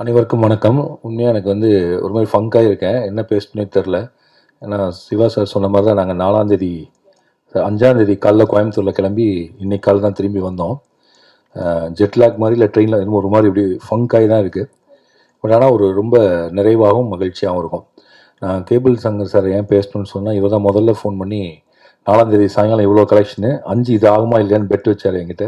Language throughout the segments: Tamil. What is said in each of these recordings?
அனைவருக்கும் வணக்கம். உண்மையாக எனக்கு ஒரு மாதிரி ஃபங்காக இருக்கேன். என்ன பேசணுன்னே தெரில. ஏன்னா சிவா சார் சொன்ன மாதிரி தான் நாங்கள் 4ஆந்தேதி 5ஆந்தேதி காலைல கோயம்புத்தூரில் கிளம்பி இன்னைக்கு காலை தான் திரும்பி வந்தோம். ஜெட்லாக் மாதிரி இல்லை ட்ரெயினில் என்னமோ ஒரு மாதிரி இப்படி ஃபங்காகி தான் இருக்குது. பட் ஆனால் ஒரு ரொம்ப நிறைவாகவும் மகிழ்ச்சியாகவும் இருக்கும். நான் கேபிள் சங்கர் சார் ஏன் பேசணும்னு சொன்னால் இவர் தான் முதல்ல ஃபோன் பண்ணி 4ஆந்தேதி சாயங்காலம் இவ்வளோ கலெக்ஷனு 5 இது ஆகுமா இல்லையான்னு பெட் வச்சார் என்கிட்ட.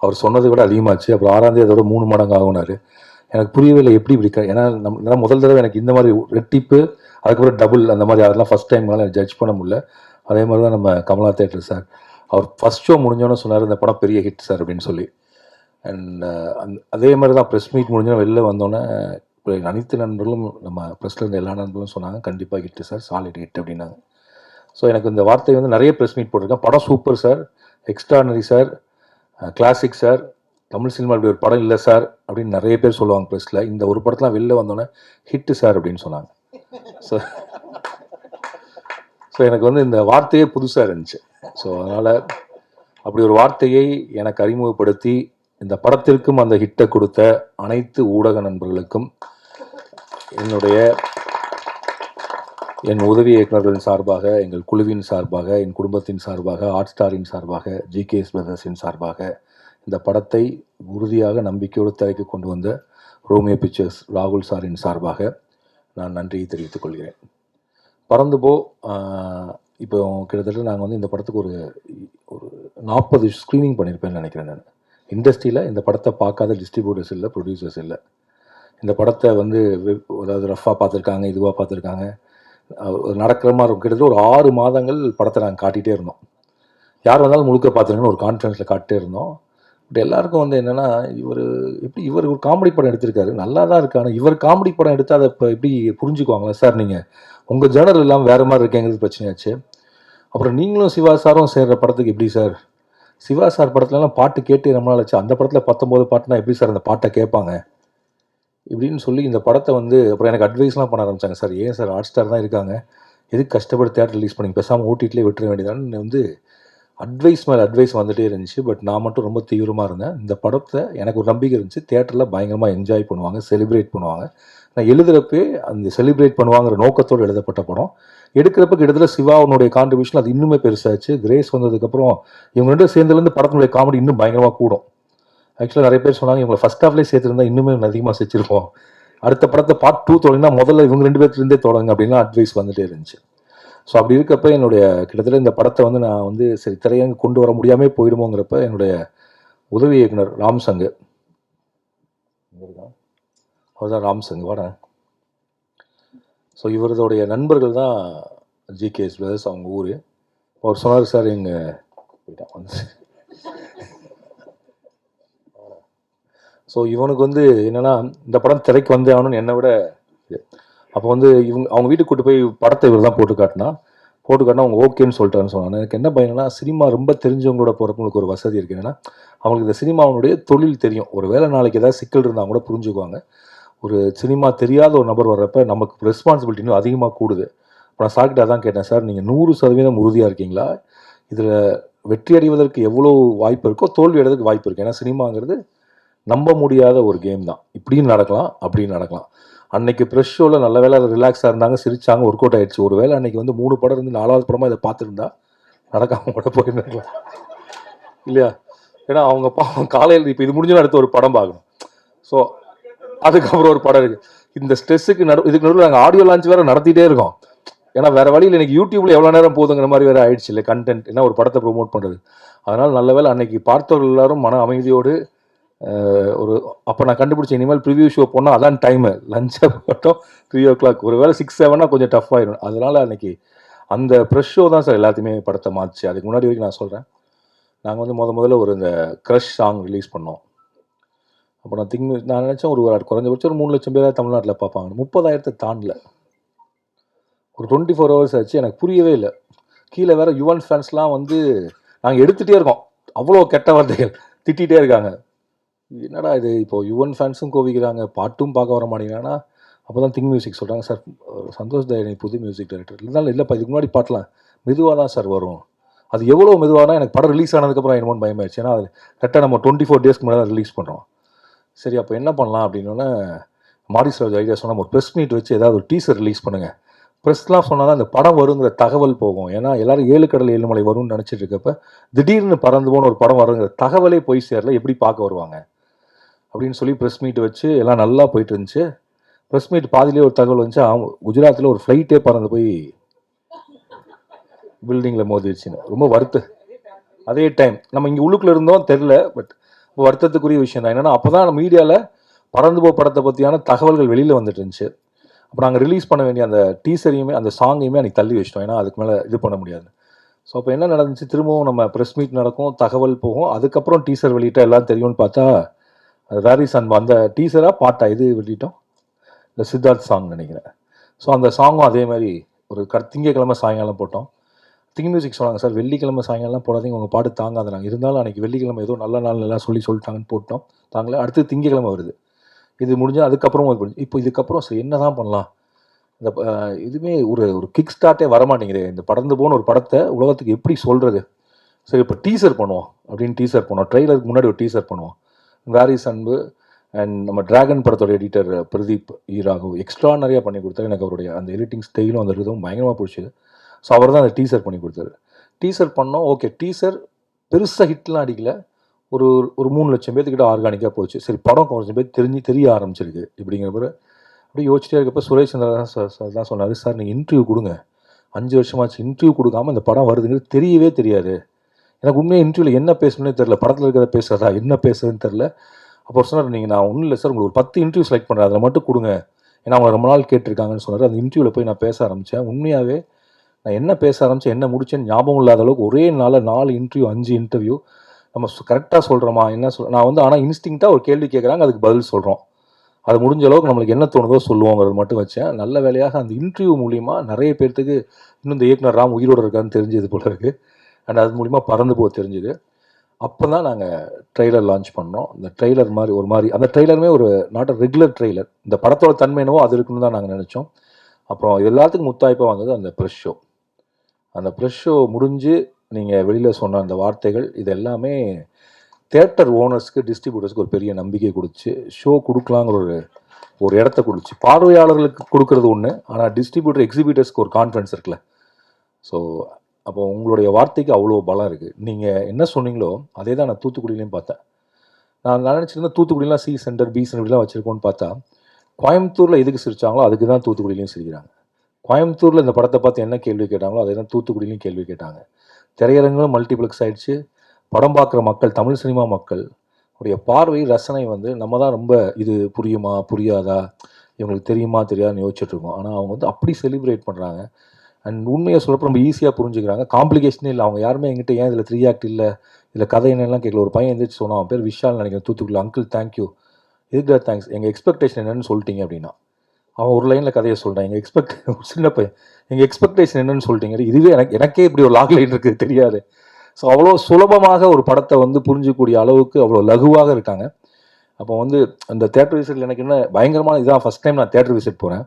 அவர் சொன்னதை விட அதிகமாச்சு. அப்புறம் 6ஆந்தேதி அதோட 3 மடங்கு ஆகுனார். எனக்கு புரியவே இல்லை எப்படி இப்படி ஏன்னா முதல் தடவை எனக்கு இந்த மாதிரி ரெட்டிப்பு அதுக்கப்புறம் டபுள் அந்த மாதிரி அதெல்லாம் ஃபஸ்ட் டைம்னால ஜட்ஜ் பண்ண முடியல. அதே மாதிரி தான் நம்ம கமலா தேட்டர் சார் அவர் ஃபஸ்ட் ஷோ முடிஞ்சோன்னு சொன்னார் இந்த படம் பெரிய ஹிட் சார் அப்படின்னு சொல்லி. அண்ட் அதே மாதிரி தான் ப்ரெஸ் மீட் முடிஞ்சோன்னு வெளில வந்தோன்னே அனைத்து நண்பர்களும் நம்ம ப்ரெஸ்ஸில் இருந்த எல்லா நண்பர்களும் சொன்னாங்க கண்டிப்பாக ஹிட்டு சார், சாலிட் ஹிட் அப்படின்னாங்க. ஸோ எனக்கு இந்த வார்த்தை நிறைய ப்ரெஸ் மீட் போட்டிருக்கேன். படம் super sir, extraordinary sir, classic sir, Tamil cinema இப்படி ஒரு படம் இல்லை சார் அப்படின்னு நிறைய பேர் சொல்லுவாங்க ப்ரெஸ்ஸில். இந்த ஒரு படத்தில் வெளில வந்தோன்னே ஹிட்டு சார் அப்படின்னு சொன்னாங்க. ஸோ ஸோ எனக்கு இந்த வார்த்தையே புதுசாக இருந்துச்சு. ஸோ அதனால் அப்படி ஒரு வார்த்தையை எனக்கு அறிமுகப்படுத்தி இந்த படத்திற்கும் அந்த ஹிட்டை கொடுத்த அனைத்து ஊடக நண்பர்களுக்கும் என் உதவி இயக்குநர்களின் சார்பாக, எங்கள் குழுவின் சார்பாக, என் குடும்பத்தின் சார்பாக, ஹாட் ஸ்டாரின் சார்பாக, ஜிகேஎஸ் பிரதர்ஸின் சார்பாக இந்த படத்தை உறுதியாக நம்பிக்கையோடு திரைக்கு கொண்டு வந்த ரோமியோ பிக்சர்ஸ் ராகுல் சாரின் சார்பாக நான் நன்றியை தெரிவித்துக் கொள்கிறேன். பறந்து போ இப்போ கிட்டத்தட்ட நாங்கள் இந்த படத்துக்கு ஒரு 40 ஸ்க்ரீனிங் பண்ணியிருப்பேன்னு நினைக்கிறேன். நான் இண்டஸ்ட்ரியில் இந்த படத்தை பார்க்காத டிஸ்ட்ரிபியூட்டர்ஸ் இல்லை, ப்ரொடியூசர்ஸ் இல்லை. இந்த படத்தை அதாவது ரஃபாக பார்த்துருக்காங்க, இதுவாக பார்த்துருக்காங்க, நடக்கிற மாதிரி இருக்கும். கிட்டத்தட்ட ஒரு 6 மாதங்கள் படத்தை நாங்கள் காட்டிகிட்டே இருந்தோம். யார் வந்தாலும் முழுக்க பார்த்துருங்கன்னு ஒரு கான்ஃபரன்ஸில் காட்டிகிட்டே இருந்தோம். பட் எல்லாருக்கும் என்னென்னா இவர் ஒரு காமெடி படம் எடுத்திருக்காரு, நல்லா தான் இருக்கு. ஆனால் இவர் காமெடி படம் எடுத்து அதை இப்போ எப்படி புரிஞ்சுக்குவாங்களா சார்? நீங்கள் உங்கள் ஜேர்னல் இல்லாமல் வேறு மாதிரி இருக்கேங்கிறது பிரச்சனையாச்சு. அப்புறம் நீங்களும் சிவா சாரும் சேர்கிற படத்துக்கு எப்படி சார்? சிவா சார் படத்துலலாம் பாட்டு கேட்டு ரொம்ப நாள் ஆச்சு, அந்த படத்தில் 19 பாட்டுனா எப்படி சார் அந்த பாட்டை கேட்பாங்க இப்படின்னு சொல்லி இந்த படத்தை அப்புறம் எனக்கு அட்வைஸ்லாம் பண்ண ஆரம்பித்தாங்க. சார் ஏன் சார் ஹாட் ஸ்டார் தான் இருக்காங்க, எதுக்கு கஷ்டப்பட்டு தேட்டர் ரிலீஸ் பண்ணி பேசாமல் ஓடிடிலே விட்டுற வேண்டியதான்னு அட்வைஸ் மேலே அட்வைஸ் வந்துகிட்டே இருந்துச்சு. பட் நான் மட்டும் ரொம்ப தீவிரமாக இருந்தேன். இந்த படத்தை எனக்கு ஒரு நம்பிக்கை இருந்துச்சு, தேட்டரில் பயங்கரமாக என்ஜாய் பண்ணுவாங்க, செலிப்ரேட் பண்ணுவாங்க. நான் எழுதுகிறப்பே அந்த செலிப்ரேட் பண்ணுவாங்கிற நோக்கத்தோடு எழுதப்பட்ட படம். எடுக்கிறப்ப கிட்டத்தட்ட சிவாவுடைய கான்ட்ரிபியூஷன் அது இன்னுமே பெருசாச்சு. கிரேஸ் வந்ததுக்கப்புறம் இவங்க 2 சேர்ந்துலேருந்து படத்தினுடைய காமெடி இன்னும் பயங்கரமாக கூடும். ஆக்சுவலாக நிறைய பேர் சொன்னாங்க இவங்களை ஃபஸ்ட் ஹாஃப்லேயே சேர்த்துருந்தா இன்னுமே அதிகமாக செஞ்சிருப்போம், அடுத்த படத்தை பார்ட் 2 தொடங்கினா முதல்ல இவங்க 2 பேர்த்துலேருந்தே தொடங்க அப்படின்னா அட்வைஸ் வந்துகிட்டே இருந்துச்சு. ஸோ அப்படி இருக்கப்போ கிட்டத்தட்ட இந்த படத்தை நான் சரி திரையரங்கு கொண்டு வர முடியாமல் போயிடுமோங்கிறப்ப என்னுடைய உதவி இயக்குனர் ராம்சங்கு, அவர் தான் ராம்சங்கு வாட. ஸோ இவரதுடைய நண்பர்கள் தான் ஜிகேஎஸ் பிரதர்ஸ், அவங்க ஊர். அவர் சொன்னார் சார் போயிட்டான். ஸோ இவனுக்கு என்னென்னா இந்த படம் திரைக்கு ஆகணும்னு என்னை விட அப்போ அவங்க வீட்டுக்கு கூட்டு போய் படத்தை இவர் தான் போட்டு காட்டினா அவங்க ஓகேன்னு சொல்லிட்டாருன்னு சொன்னாங்க. எனக்கு என்ன பயனா, சினிமா ரொம்ப தெரிஞ்சவங்களோட போகிறவங்களுக்கு ஒரு வசதி இருக்குது. என்னன்னா அவங்களுக்கு இந்த சினிமாவுடைய தொழில் தெரியும். ஒரு வேளை நாளைக்கு ஏதாவது சிக்கல் இருந்தால் கூட புரிஞ்சுக்குவாங்க. ஒரு சினிமா தெரியாத ஒரு நபர் வர்றப்ப நமக்கு ரெஸ்பான்சிபிலிட்டி இன்னும் அதிகமாக கூடுது. இப்போ நான் சார்கிட்ட அதான் கேட்டேன், சார் நீங்கள் 100% உறுதியாக இருக்கீங்களா? இதில் வெற்றி அடைவதற்கு எவ்வளோ வாய்ப்பு இருக்கோ தோல்வி அடைவதற்கு வாய்ப்பு இருக்குது. ஏன்னா சினிமாங்கிறது நம்ப முடியாத ஒரு கேம் தான். இப்படியும் நடக்கலாம், அப்படின்னு நடக்கலாம். அன்னைக்கு ப்ரெஷ் ஷோவில் நல்ல வேலை ரிலாக்ஸாக இருந்தாங்க, சிரிச்சாங்க, ஒர்க் அவுட் ஆகிடுச்சு. ஒரு வேளை அன்றைக்கி 3 படம் இருந்து 4வது படமாக இதை பார்த்துருந்தா நடக்காமல் கூட போயிருந்தாங்களா இல்லையா? ஏன்னா அவங்க காலையில் இப்போ இது முடிஞ்சோன்னு அடுத்து ஒரு படம் பார்க்கணும். ஸோ அதுக்கப்புறம் ஒரு படம் இருக்குது. இந்த ஸ்ட்ரெஸ்ஸுக்கு இதுக்கு நடுவில் நாங்கள் ஆடியோ லான்ச் வேறு நடத்திட்டே இருக்கோம். ஏன்னா வேறு வழியில் எனக்கு யூடியூப்பில் எவ்வளோ நேரம் போதுங்கிற மாதிரி வேறு ஆயிடுச்சு இல்லை கண்டென்ட், ஏன்னா ஒரு படத்தை ப்ரொமோட் பண்ணுறது. அதனால் நல்ல வேலை அன்னைக்கு பார்த்தவர்கள் எல்லாரும் மன அமைதியோடு அப்போ நான் கண்டுபிடிச்சேன் இனிமேல் ப்ரிவியூ ஷோ போனால் அதான் டைமு, லஞ்சை மட்டும் 3 o'clock. ஒரு வேளை 6, 7 கொஞ்சம் டஃப் ஆயிடும். அதனால் அன்றைக்கி அந்த ப்ரெஷ் ஷோ தான் சார் எல்லாத்தையுமே படத்தை மாற்றி. அதுக்கு முன்னாடி வரைக்கும் நான் சொல்கிறேன், நாங்கள் முதல்ல இந்த க்ரஷ் சாங் ரிலீஸ் பண்ணோம். அப்போ நான் நினச்சேன் ஒரு குறைஞ்சபட்சம் ஒரு 3 லட்சம் பேராக தமிழ்நாட்டில் பார்ப்பாங்க. 30,000 தாண்டல. ஒரு 24 hours ஆச்சு. எனக்கு புரியவே இல்லை. கீழே வேறு யுவன் ஃபேன்ஸ்லாம் நாங்கள் எடுத்துகிட்டே இருக்கோம், அவ்வளோ கெட்ட வார்த்தைகள் திட்டிகிட்டே இருக்காங்க. என்னடா இது, இப்போது யுவன் ஃபேன்ஸும் கோவிக்கிறாங்க, பாட்டும் பார்க்க வர மாட்டேங்கிறாங்கன்னா அப்போ தான் திங்க் மியூசிக் சொல்கிறாங்க, சார் சந்தோஷ் தயானி புது மியூசிக் டைரக்டர் இருந்தாலும் இல்லைப்பா இதுக்கு முன்னாடி பாட்டலாம் மெதுவாக தான் சார் வரும். அது எவ்வளோ மெதுவானா எனக்கு படம் ரிலீஸ் ஆனதுக்கப்புறம் என்னமோன்னு பயமாயிடுச்சு. ஏன்னா அது கரெக்டாக நம்ம 24 days முன்னாடி தான் ரிலீஸ் பண்ணுறோம். சரி அப்போ என்ன பண்ணலாம் அப்படின்னோடனே மாரிஸ் ராஜ் ஐடியா சொன்னால் ஒரு ப்ரெஸ் மீட் வச்சு ஏதாவது ஒரு டீசர் ரிலீஸ் பண்ணுங்கள். ப்ரெஸ்லாம் சொன்னால் தான் அந்த படம் வருங்கிற தகவல் போகும். ஏன்னா எல்லோரும் 7 கடல் 7 மலை வரும்னு நினச்சிட்டு இருக்கப்ப திடீர்னு பறந்து போன ஒரு படம் வருங்கிற தகவலே போய் சேரல, எப்படி பார்க்க வருவாங்க அப்படின்னு சொல்லி ப்ரெஸ் மீட் வச்சு எல்லாம் நல்லா போயிட்டு இருந்துச்சு. ப்ரெஸ் மீட் பாதியிலே ஒரு தகவல் வந்துச்சு, குஜராத்தில் ஒரு ஃப்ளைட்டே பறந்து போய் பில்டிங்கில் மோதிடுச்சுன்னு. ரொம்ப அதே டைம் நம்ம இங்கே உள்ளுக்குள்ள இருந்தோம் தெரில, பட் வருத்தத்துக்குரிய விஷயம் தான். என்னென்னா அப்போ தான் மீடியாவில் பறந்து போ படத்தை பற்றியான தகவல்கள் வெளியில் வந்துட்டு இருந்துச்சு. அப்போ நாங்கள் ரிலீஸ் பண்ண வேண்டிய அந்த டீசரையுமே அந்த சாங்கையுமே அன்றைக்கி தள்ளி வச்சிட்டோம், ஏன்னா அதுக்கு மேலே இது பண்ண முடியாது. ஸோ அப்போ என்ன நடந்துச்சு, திரும்பவும் நம்ம ப்ரெஸ் மீட் நடக்கும், தகவல் போகும், அதுக்கப்புறம் டீசர் வெளியிட்டால் எல்லாம் தெரியும்னு பார்த்தா அது வேரிஸ் அன்பு அந்த டீசராக பாட்டா இது வெளியிட்டோம், இந்த சித்தார்த் சாங் நினைக்கிறேன். ஸோ அந்த சாங்கும் அதே மாதிரி ஒரு திங்கக்கிழமை சாயங்காலம் போட்டோம். திங் மியூசிக் சொன்னாங்க, சார் வெள்ளிக்கிழமை சாயங்காலம் போடாதீங்க, உங்கள் பாட்டு தாங்காத. நாங்கள் இருந்தாலும் அன்றைக்கி வெள்ளிக்கிழமை ஏதோ நல்ல நாள் எல்லாம் சொல்லிட்டாங்கன்னு போட்டோம், தாங்களே. அடுத்து திங்கக்கிழமை வருது, இது முடிஞ்சால் அதுக்கப்புறம் இப்போ இதுக்கப்புறம் சரி என்ன தான் பண்ணலாம், இந்த இதுவுமே ஒரு கிக் ஸ்டார்ட்டே வரமாட்டேங்குது. இந்த பறந்து போன ஒரு படத்தை உலகத்துக்கு எப்படி சொல்கிறது, சரி இப்போ டீசர் பண்ணுவோம் அப்படின்னு டீசர் பண்ணுவோம். ட்ரெய்லருக்கு முன்னாடி ஒரு டீசர் பண்ணுவோம். வேரிஸ் அன்பு அண்ட் நம்ம டிராகன் படத்தோட எடிட்டர் பிரதீப் ஈராகவ் எக்ஸ்ட்ரானரியாக பண்ணி கொடுத்தாரு. எனக்கு அவருடைய அந்த எடிட்டிங் ஸ்டைலும் அந்த இதுவும் பயங்கரமாக பிடிச்சிது. ஸோ அவர் தான் அந்த டீசர் பண்ணி கொடுத்தாரு. டீசர் பண்ணோம், ஓகே. டீசர் பெருசாக ஹிட்லாம் அடிக்கல, ஒரு 3 லட்சம் பேர்த்துக்கிட்ட ஆர்கானிக்காக போச்சு. சரி படம் கொஞ்சம் பேர் தெரிய ஆரம்பிச்சிருக்கு இப்படிங்கிற பிறகு அப்படியே யோசிச்சிட்டே இருக்கப்போ சுரேஷ் சந்திரா சார் தான் சொன்னார், சார் நீங்கள் இன்டர்வியூ கொடுங்க, 5 வருஷமாச்சு இன்டர்வியூ கொடுக்காமல் இந்த படம் வருதுங்கிறது தெரியவே தெரியாது. எனக்கு உண்மையாக இன்டர்வியூவில் என்ன பேசணுன்னே தெரில, படத்தில் இருக்கிறத பேசுகிறதா என்ன பேசுறதுன்னு தெரில. அப்போ சொன்னார், நீங்கள் நான் ஒன்றும் இல்லை சார், உங்களுக்கு ஒரு 10 இன்டர்வியூ செலக்ட் பண்ணுறேன், அதில் மட்டும் கொடுங்க, ஏன்னா அவங்க ரொம்ப நாள் கேட்டிருக்காங்கன்னு சொன்னார். அந்த இன்டர்வியூவில் போய் நான் பேச ஆரம்பித்தேன். உண்மையாகவே நான் என்ன பேச ஆரம்பித்தேன், என்ன முடிச்சேன்னு ஞாபகம் இல்லாத அளவுக்கு ஒரே நாளில் 4 இன்டர்வியூ 5 இன்டர்வியூ. நம்ம கரெக்டாக சொல்கிறோமா என்ன நான் வந்து ஆனால் இன்ஸ்டிங்க்டாக ஒரு கேள்வி கேட்குறாங்க, அதுக்கு பதில் சொல்கிறோம். அது முடிஞ்ச அளவுக்கு நம்மளுக்கு என்ன தோணுதோ சொல்லுவோங்கிறது மட்டும் வச்சேன். நல்ல வேலையாக அந்த இன்டர்வியூ மூலிமா நிறைய பேர்த்துக்கு இன்னும் இந்த இயக்குனர் ராம் உயிரோடு இருக்கான்னு தெரிஞ்சது போல இருக்குது. அண்ட் அது மூலிமா பறந்து போக தெரிஞ்சுது. அப்போ தான் நாங்கள் ட்ரெய்லர் லான்ச் பண்ணோம். இந்த ட்ரெய்லர் மாதிரி அந்த ட்ரெய்லருமே ஒரு நாட் அ ரெகுலர் ட்ரெய்லர், இந்த படத்தோட தன்மை என்னவோ அது இருக்குன்னு தான் நாங்கள் நினச்சோம். அப்புறம் எல்லாத்துக்கும் முத்தாய்ப்பாக வந்தது அந்த ப்ரெஸ் ஷோ. அந்த ப்ரெஸ் ஷோ முடிஞ்சு நீங்கள் வெளியில் சொன்ன அந்த வார்த்தைகள் இது எல்லாமே தியேட்டர் ஓனர்ஸ்க்கு டிஸ்ட்ரிபியூட்டர்ஸ்க்கு ஒரு பெரிய நம்பிக்கை கொடுத்து ஷோ கொடுக்கலாங்கிற ஒரு இடத்த கொடுத்து, பார்வையாளர்களுக்கு கொடுக்கறது ஒன்று, ஆனால் டிஸ்ட்ரிபியூட்டர் எக்ஸிபியூட்டர்ஸ்க்கு ஒரு கான்ஃபிடன்ஸ் இருக்குல்ல. ஸோ அப்போ உங்களுடைய வார்த்தைக்கு அவ்வளோ பலம் இருக்குது. நீங்கள் என்ன சொன்னீங்களோ அதே தான் நான் தூத்துக்குடியிலையும் பார்த்தேன். நான் நினச்சிருந்தேன் தூத்துக்குடிலாம் சி சென்டர் பி சென்டர்லாம் வச்சுருக்கோன்னு பார்த்தா கோயம்புத்தூரில் எதுக்கு சிரித்தாங்களோ அதுக்கு தான் தூத்துக்குடியிலையும் சிரிக்கிறாங்க. கோயம்புத்தூரில் இந்த படத்தை பார்த்து என்ன கேள்வி கேட்டாங்களோ அதே தான் தூத்துக்குடியிலையும் கேள்வி கேட்டாங்க. திரையரங்களும் மல்டிப்ளெக்ஸ் ஆகிடுச்சு. படம் பார்க்குற மக்கள், தமிழ் சினிமா மக்கள் உடைய பார்வை ரசனை வந்து நம்ம தான் ரொம்ப இது புரியுமா புரியாதா, இவங்களுக்கு தெரியுமா தெரியாதுன்னு யோசிச்சுட்ருக்கோம். ஆனால் அவங்க வந்து அப்படி செலிப்ரேட் பண்ணுறாங்க. அண்ட் உண்மையை சொல்கிறப்ப நம்ம ஈஸியாக புரிஞ்சுக்கிறாங்க. காம்ப்ளிகேஷனே இல்லை. அவங்க யாருமே எங்கிட்ட ஏன் இதில் 3 ஆக்ட் இல்லை, இதில் கதை என்னெல்லாம் கேட்கல. ஒரு பையன் எழுந்திரிச்சு சொன்னான், அவன் பேர் விஷால் நினைக்கிறேன், தூத்துக்குள்ள. அங்கிள் தேங்க்யூ, இதுக்கு தேங்க்ஸ், எங்கள் எக்ஸ்பெக்டேஷன் என்னென்னு சொல்லிட்டீங்க அப்படின்னா. அவன் ஒரு லைனில் கதையை சொல்கிறான், சின்ன பையன், எங்கள் எக்ஸ்பெக்டேஷன் என்னென்னு சொல்லிட்டீங்க. இதுவே எனக்கே இப்படி ஒரு லாக் லைன் இருக்குது தெரியாது. ஸோ அவ்வளோ சுலபமாக ஒரு படத்தை வந்து புரிஞ்சிக்கக்கூடிய அளவுக்கு அவ்வளோ லகுவாக இருக்காங்க. அப்போ வந்து அந்த தேட்டர் விசிட்டில் எனக்கு என்ன பயங்கரமான இதான் ஃபஸ்ட் டைம் நான் தேட்டர் விசிட் போகிறேன்.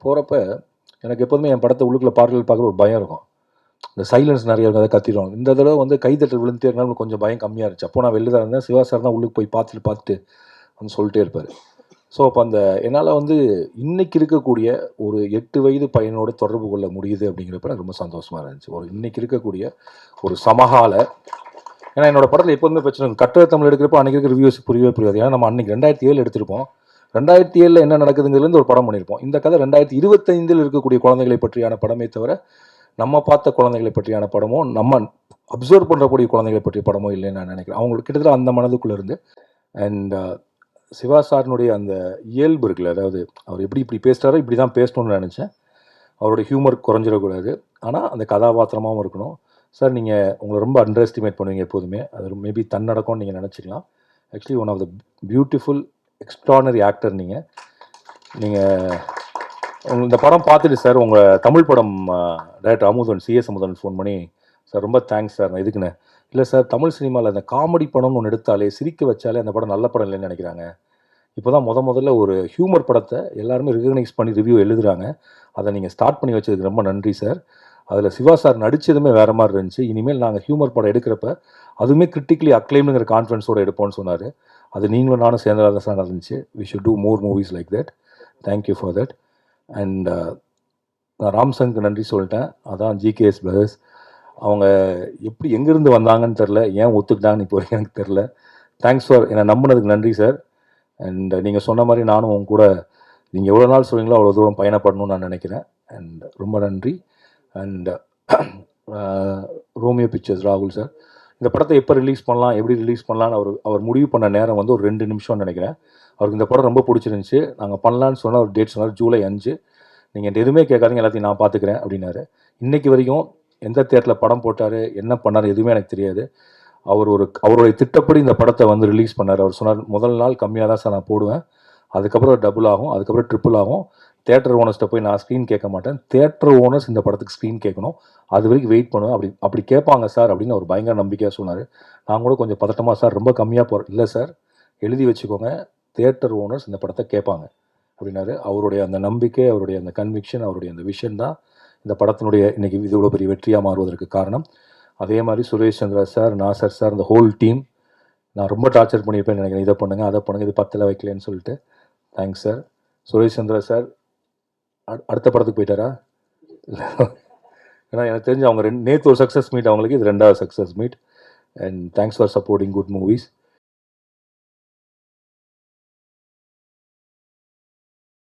போகிறப்ப எனக்கு எப்போதுமே என் படத்தை உள்ளுக்குள்ள பார்க்குற ஒரு பயம் இருக்கும். இந்த சைலன்ஸ் நிறைய இருக்கும், அதை கத்திடுவாங்க. இந்த தடவை வந்து கைத்தட்டல் விழுந்துட்டே இருந்தாலும் கொஞ்சம் பயம் கம்மியாக இருந்துச்சு. அப்போ நான் வெளில தான் இருந்தேன். சிவா சார் தான் உள்ளுக்கு போய் பார்த்துட்டு வந்து சொல்லிட்டே இருப்பார். ஸோ அப்போ என்னால் வந்து இன்றைக்கி இருக்கக்கூடிய ஒரு 8 வயது பையனோடு தொடர்பு கொள்ள முடியுது அப்படிங்கிறப்ப எனக்கு ரொம்ப சந்தோஷமாக இருந்துச்சு. இன்றைக்கி இருக்கக்கூடிய ஒரு சமகால, ஏன்னா என்னோடய படத்தில் எப்போதுமே பிரச்சனை கட்டுரை தமிழ் எடுக்கிறப்போ அன்றைக்கி இருக்கிற ரிவ்யூஸ் புரியாது. ஏன்னா நம்ம அன்றைக்கி 2007 எடுத்திருப்போம். 2007 என்ன நடக்குதுங்கிறது ஒரு படம் பண்ணியிருப்போம். இந்த கதை 2025 இருக்கக்கூடிய குழந்தைகளை பற்றியான படமே தவிர நம்ம பார்த்த குழந்தைகளை பற்றியான படமோ நம்ம அப்சர்வ் பண்ணுறக்கூடிய குழந்தைகளை பற்றிய படமோ இல்லைன்னு நான் நினைக்கிறேன். அவங்களுக்கு கிட்டத்தட்ட அந்த மனதுக்குள்ளே இருந்து. அண்ட் சிவா சாரினுடைய அந்த இயல்பு இருக்குல்ல, அதாவது அவர் இப்படி பேசுகிறாரோ இப்படி தான் பேசணும்னு நினச்சேன். அவருடைய ஹியூமர் குறைஞ்சிடக்கூடாது, ஆனால் அந்த கதாபாத்திரமாகவும் இருக்கணும். சார் நீங்கள் உங்களை ரொம்ப அண்டர் எஸ்டிமேட் பண்ணுவீங்க எப்போதுமே. அது மேபி தன்னடக்கம்னு நீங்கள் நினச்சிக்கலாம். Actually one of the beautiful extraordinary actor நீங்கள். இந்த படம் பார்த்துட்டு சார் உங்கள் தமிழ் படம் director Amudhan CS Amudhan phone பண்ணி, சார் ரொம்ப தேங்க்ஸ் சார், நான் எதுக்குண்ணே, இல்லை சார் தமிழ் சினிமாவில் அந்த காமெடி படம்னு ஒன்று எடுத்தாலே சிரிக்க வச்சாலே அந்த படம் நல்ல படம் இல்லைன்னு நினைக்கிறாங்க. இப்போ தான் முதல்ல ஒரு ஹியூமர் படத்தை எல்லாருமே ரெகக்னைஸ் பண்ணி ரிவ்யூ எழுதுகிறாங்க. அதை நீங்கள் ஸ்டார்ட் பண்ணி வச்சதுக்கு ரொம்ப நன்றி சார். அதில் சிவா சார் நடித்ததுமே வேறு மாதிரி இருந்துச்சு. இனிமேல் நாங்கள் ஹியூமர் படம் எடுக்கிறப்ப அதுவுமே கிரிட்டிக்கலி அக்ளைம்ங்கிற கான்ஃபிடன்ஸோடு எடுப்போம்னு சொன்னார். அது நீங்களும் நானும் சேர்ந்ததாக தான் நடந்துச்சு. We should do more movies like that. Thank you for that. And நான் ராம்சங்க்கு நன்றி சொல்லிட்டேன். அதான் ஜிகேஎஸ் பிரதர்ஸ். அவங்க எப்படி எங்கேருந்து வந்தாங்கன்னு தெரில, ஏன் ஒத்துக்கிட்டாங்கன்னு இப்போ வரைக்கும் எனக்கு தெரில. தேங்க்ஸ் ஃபார் என்னை நம்பினதுக்கு நன்றி சார். அண்ட் நீங்கள் சொன்ன மாதிரி நானும் உங்க கூட நீங்கள் எவ்வளோ நாள் சொல்கிறீங்களோ அவ்வளோ தூரம் பயணப்படணும்னு நான் நினைக்கிறேன். அண்ட் ரொம்ப நன்றி. அண்ட் ரோமியோ பிக்சர்ஸ் ராகுல் சார், இந்த படத்தை எப்போ ரிலீஸ் பண்ணலாம், எப்படி ரிலீஸ் பண்ணலான்னு அவர் முடிவு பண்ண நேரம் வந்து ஒரு 2 நிமிஷம்னு நினைக்கிறேன். அவருக்கு இந்த படம் ரொம்ப பிடிச்சிருந்துச்சி. நாங்கள் பண்ணலான்னு சொன்னால் ஒரு டேட் சொன்னார், ஜூலை 5. நீங்கள் எதுவுமே கேட்காதீங்க, எல்லாத்தையும் நான் பார்த்துக்கிறேன் அப்படின்னாரு. இன்றைக்கி வரைக்கும் எந்த தேட்டரில் படம் போட்டார், என்ன பண்ணார், எதுவுமே எனக்கு தெரியாது. அவருடைய திட்டப்படி இந்த படத்தை வந்து ரிலீஸ் பண்ணார். அவர் சொன்னார், முதல் நாள் கம்மியாக தான் சார் நான் போடுவேன், அதுக்கப்புறம் டபுள் ஆகும், அதுக்கப்புறம் ட்ரிபிள் ஆகும். தேட்டர் ஓனர்ஸ்ட்டை போய் நான் ஸ்க்ரீன் கேட்க மாட்டேன், தேட்டர் ஓனர்ஸ் இந்த படத்துக்கு ஸ்க்ரீன் கேட்கணும், அது வரைக்கும் வெயிட் பண்ணுவேன், அப்படி கேட்பாங்க சார் அப்படின்னு அவர் பயங்கர நம்பிக்கையாக சொன்னார். நான் கூட கொஞ்சம் பதட்டமாக, சார் ரொம்ப கம்மியாக போகிறேன். இல்லை சார், எழுதி வச்சுக்கோங்க, தேட்டர் ஓனர்ஸ் இந்த படத்தை கேட்பாங்க அப்படின்னாரு. அவருடைய அந்த நம்பிக்கை, அவருடைய அந்த கன்விக்ஷன், அவருடைய அந்த விஷன் தான் இந்த படத்தினுடைய இன்றைக்கி இதோட பெரிய வெற்றியாக மாறுவதற்கு காரணம். அதே மாதிரி சுரேஷ் சந்திரா சார், நாசர் சார், இந்த ஹோல் டீம் நான் ரொம்ப டார்ச்சர் பண்ணியிருப்பேன் நினைக்கிறேன். இதை பண்ணுங்கள், அதை பண்ணுங்கள், இது 10ல் வைக்கலன்னு சொல்லிட்டு. Thanks sir. Suresh Chandra sir அடுத்த படத்துக்கு போயிட்டாரா? இல்லை, ஏன்னா எனக்கு தெரிஞ்சு அவங்க நேற்று ஒரு சக்ஸஸ் மீட், அவங்களுக்கு இது 2வது success meet. And thanks for supporting good movies.